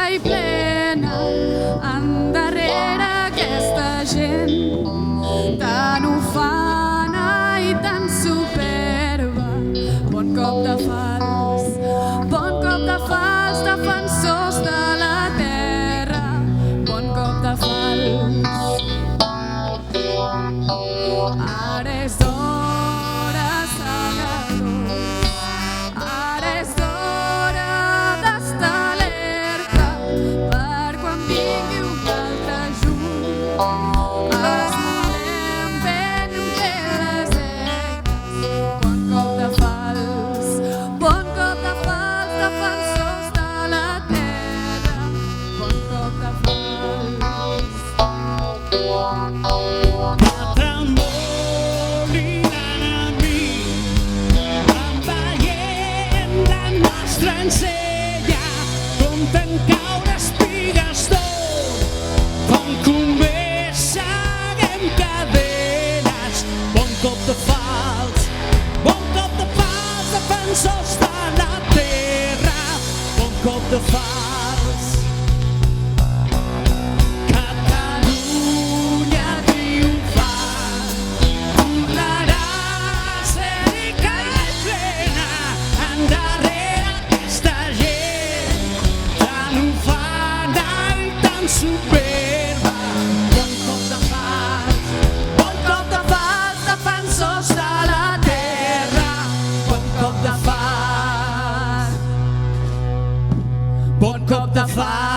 i plena endarrere aquesta gent tan ufana i tan superba. Bon cop de fals, defensors de la terra, bon cop de fals. Ara és d'hora, segadors, ara és d'hora d'estar alerta per quan vingui un altre junt. Esmolem ben bé les eines. Bon cop de fals, defensors de la terra, bon cop de fals. Ensella com te'n caure espigues d'or, com convé seguem cadenes. Bon cop de fals, defensors de la terra, bon cop de fals. Catalunya triomfant, tornarà a ser-hi cal plena endarrere superba. Bon cop de fals, defensors de la terra, bon cop de fals, bon cop de fals.